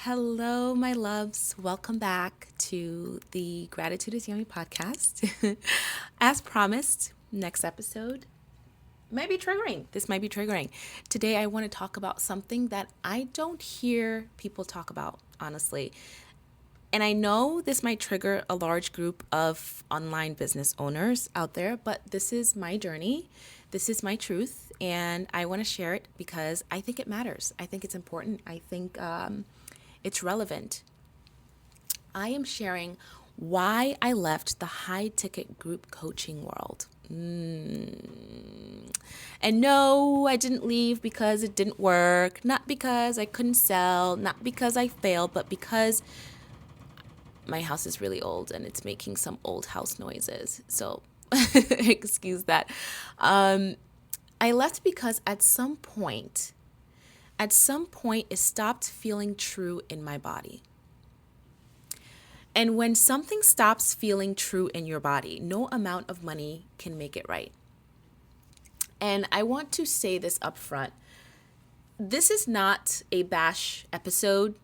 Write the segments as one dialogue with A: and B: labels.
A: Hello, my loves. Welcome back to the Gratitude is Yummy podcast. As promised, next episode might be triggering. This might be triggering. Today, I want to talk about something that I don't hear people talk about, honestly. And I know this might trigger a large group of online business owners out there, but this is my journey. This is my truth. And I want to share it because I think it matters. I think it's important. I think it's relevant. I am sharing why I left the high ticket group coaching world. And no, I didn't leave because it didn't work, not because I couldn't sell, not because I failed, but because my house is really old and it's making some old house noises. So excuse that. I left because at some point, it stopped feeling true in my body. And when something stops feeling true in your body, no amount of money can make it right. And I want to say this up front. This is not a bash episode.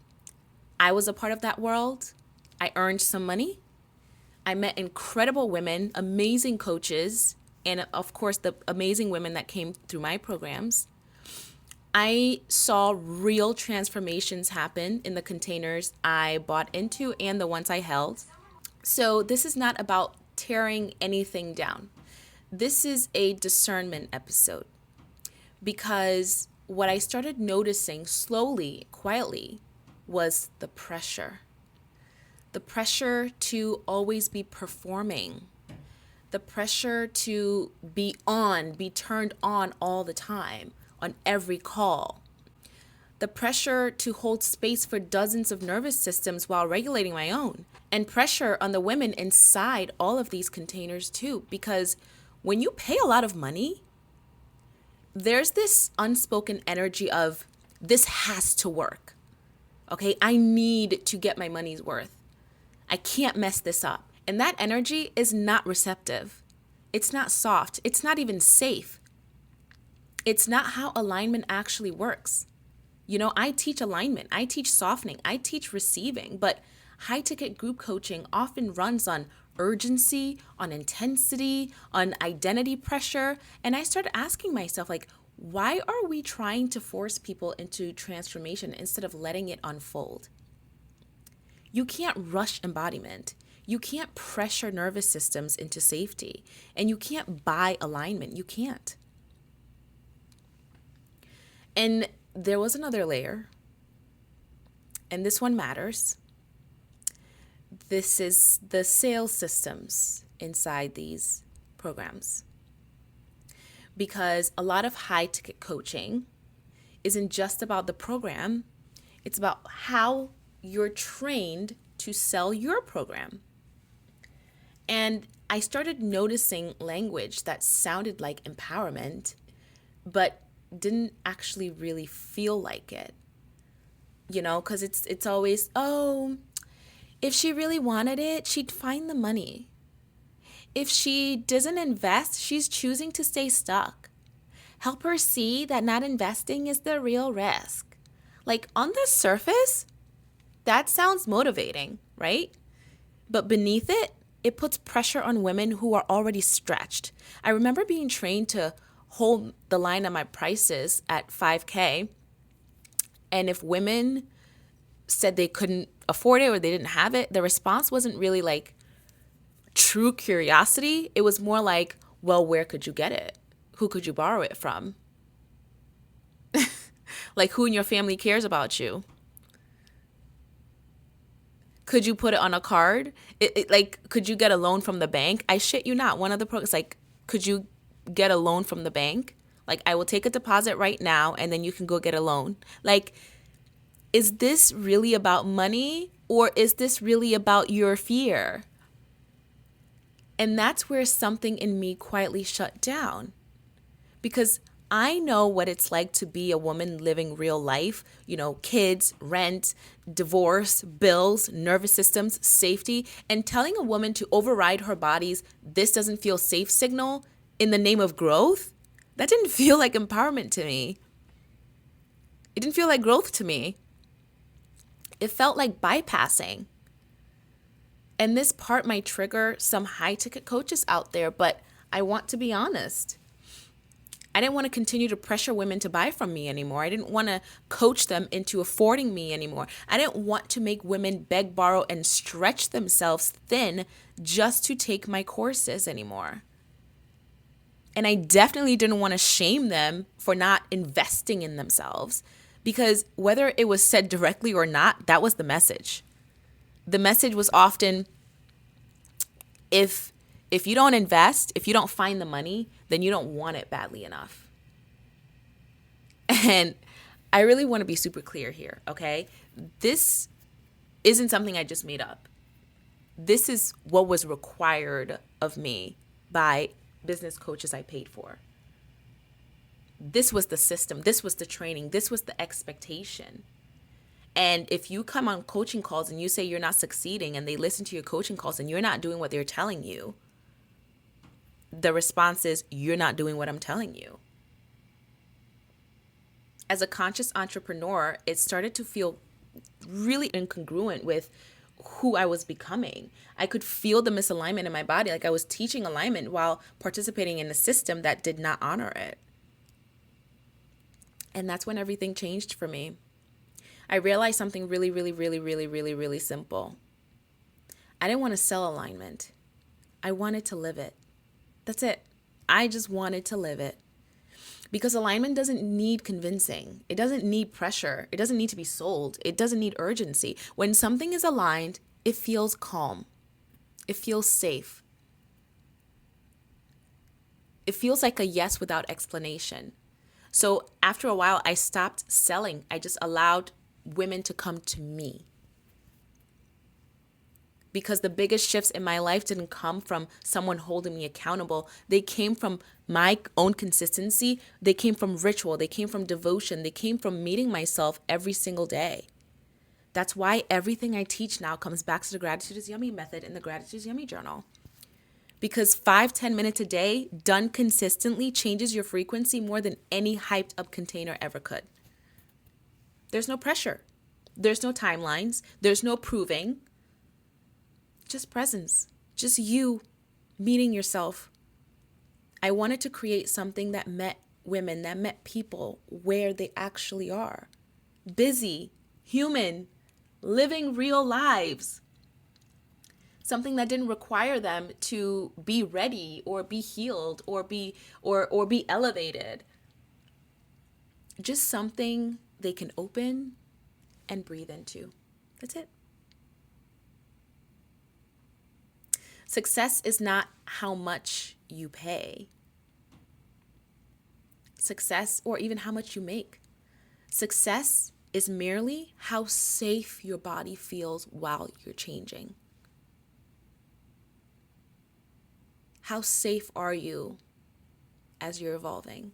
A: I was a part of that world. I earned some money. I met incredible women, amazing coaches, and of course, the amazing women that came through my programs. I saw real transformations happen in the containers I bought into and the ones I held. So this is not about tearing anything down. This is a discernment episode because what I started noticing slowly, quietly, was the pressure. The pressure to always be performing. The pressure to be turned on all the time, on every call. The pressure to hold space for dozens of nervous systems while regulating my own. And pressure on the women inside all of these containers too. Because when you pay a lot of money, there's this unspoken energy of, this has to work. Okay, I need to get my money's worth. I can't mess this up. And that energy is not receptive. It's not soft. It's not even safe. It's not how alignment actually works. You know, I teach alignment. I teach softening. I teach receiving. But high ticket group coaching often runs on urgency, on intensity, on identity pressure. And I started asking myself, like, why are we trying to force people into transformation instead of letting it unfold? You can't rush embodiment. You can't pressure nervous systems into safety. And you can't buy alignment. You can't. And there was another layer. And this one matters. This is the sales systems inside these programs. Because a lot of high ticket coaching isn't just about the program. It's about how you're trained to sell your program. And I started noticing language that sounded like empowerment, but didn't actually really feel like it. You know, because it's always, oh, if she really wanted it, she'd find the money. If she doesn't invest, she's choosing to stay stuck. Help her see that not investing is the real risk. Like, on the surface, that sounds motivating, right? But beneath it, it puts pressure on women who are already stretched. I remember being trained to hold the line on my prices at $5,000. And if women said they couldn't afford it or they didn't have it, the response wasn't really like true curiosity. It was more like, well, where could you get it? Who could you borrow it from? Like, who in your family cares about you? Could you put it on a card? Could you get a loan from the bank? I shit you not. One of the programs, like, could you get a loan from the bank? Like, I will take a deposit right now and then you can go get a loan. Like, is this really about money or is this really about your fear? And that's where something in me quietly shut down. Because I know what it's like to be a woman living real life, you know, kids, rent, divorce, bills, nervous systems, safety, and telling a woman to override her body's "this doesn't feel safe" signal in the name of growth. That didn't feel like empowerment to me. It didn't feel like growth to me. It felt like bypassing. And this part might trigger some high ticket coaches out there, but I want to be honest. I didn't want to continue to pressure women to buy from me anymore. I didn't want to coach them into affording me anymore. I didn't want to make women beg, borrow, and stretch themselves thin just to take my courses anymore. And I definitely didn't want to shame them for not investing in themselves, because whether it was said directly or not, that was the message. The message was often, if you don't invest, if you don't find the money, then you don't want it badly enough. And I really want to be super clear here, okay? This isn't something I just made up. This is what was required of me by business coaches I paid for. This was the system. This was the training. This was the expectation. And if you come on coaching calls and you say you're not succeeding, and they listen to your coaching calls and you're not doing what they're telling you, the response is, you're not doing what I'm telling you. As a conscious entrepreneur, it started to feel really incongruent with who I was becoming. I could feel the misalignment in my body, like I was teaching alignment while participating in a system that did not honor it. And that's when everything changed for me. I realized something really, really, really, really, really, really simple. I didn't want to sell alignment. I wanted to live it. That's it. I just wanted to live it. Because alignment doesn't need convincing. It doesn't need pressure. It doesn't need to be sold. It doesn't need urgency. When something is aligned, it feels calm. It feels safe. It feels like a yes without explanation. So after a while, I stopped selling. I just allowed women to come to me. Because the biggest shifts in my life didn't come from someone holding me accountable. They came from my own consistency. They came from ritual. They came from devotion. They came from meeting myself every single day. That's why everything I teach now comes back to the Gratitude is Yummy method and the Gratitude is Yummy journal. Because 5-10 minutes a day done consistently changes your frequency more than any hyped up container ever could. There's no pressure. There's no timelines. There's no proving. Just presence, just you meeting yourself. I wanted to create something that met women, that met people where they actually are. Busy, human, living real lives. Something that didn't require them to be ready or be healed or be elevated. Just something they can open and breathe into. That's it. Success is not how much you pay. Success, or even how much you make. Success is merely how safe your body feels while you're changing. How safe are you as you're evolving?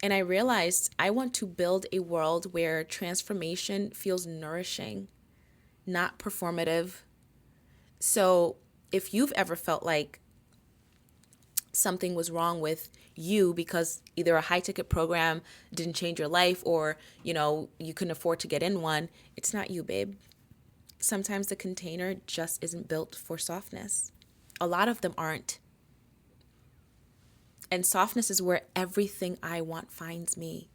A: And I realized I want to build a world where transformation feels nourishing, not performative. So if you've ever felt like something was wrong with you because either a high ticket program didn't change your life or, you couldn't afford to get in one, it's not you, babe. Sometimes the container just isn't built for softness. A lot of them aren't. And softness is where everything I want finds me.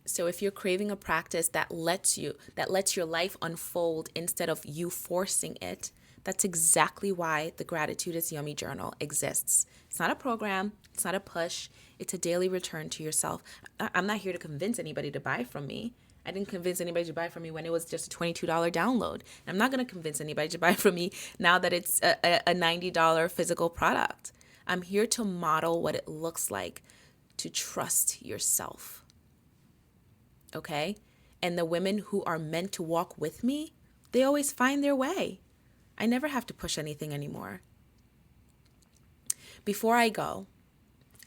A: So if you're craving a practice that lets your life unfold instead of you forcing it, that's exactly why the Gratitude is Yummy journal exists. It's not a program. It's not a push. It's a daily return to yourself. I'm not here to convince anybody to buy from me. I didn't convince anybody to buy from me when it was just a $22 download. I'm not going to convince anybody to buy from me now that it's a $90 physical product. I'm here to model what it looks like to trust yourself. Okay? And the women who are meant to walk with me, they always find their way. I never have to push anything anymore. Before I go,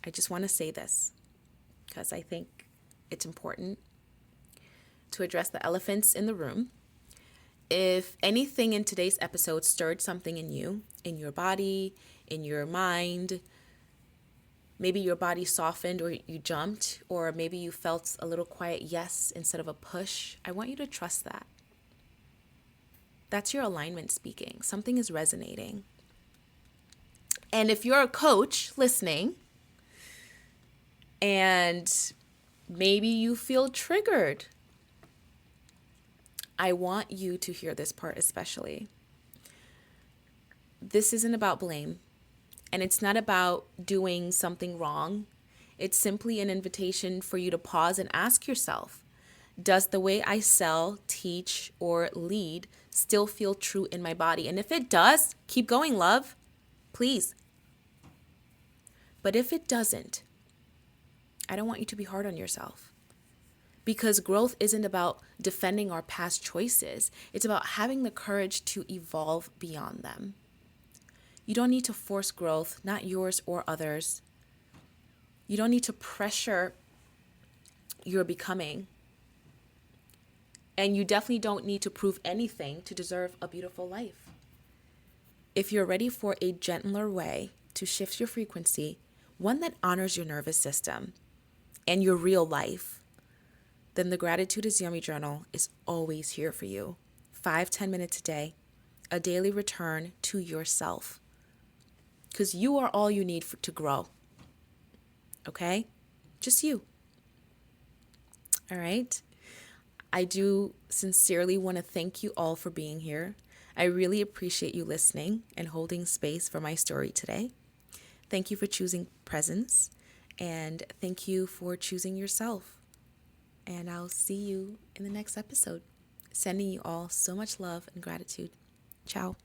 A: I just want to say this because I think it's important to address the elephants in the room. If anything in today's episode stirred something in you, in your body, in your mind, Maybe your body softened or you jumped, or maybe you felt a little quiet yes instead of a push. I want you to trust that. That's your alignment speaking. Something is resonating. And if you're a coach listening and maybe you feel triggered, I want you to hear this part especially. This isn't about blame, and it's not about doing something wrong. It's simply an invitation for you to pause and ask yourself, does the way I sell, teach, or lead still feel true in my body? And if it does, keep going, love, please. But if it doesn't, I don't want you to be hard on yourself. Because growth isn't about defending our past choices. It's about having the courage to evolve beyond them. You don't need to force growth, not yours or others. You don't need to pressure your becoming. And you definitely don't need to prove anything to deserve a beautiful life. If you're ready for a gentler way to shift your frequency, one that honors your nervous system and your real life, then the Gratitude is Yummy Journal is always here for you. 5-10 minutes a day, a daily return to yourself. Because you are all you need to grow. Okay? Just you. All right? I do sincerely want to thank you all for being here. I really appreciate you listening and holding space for my story today. Thank you for choosing presence, and thank you for choosing yourself. And I'll see you in the next episode. Sending you all so much love and gratitude. Ciao.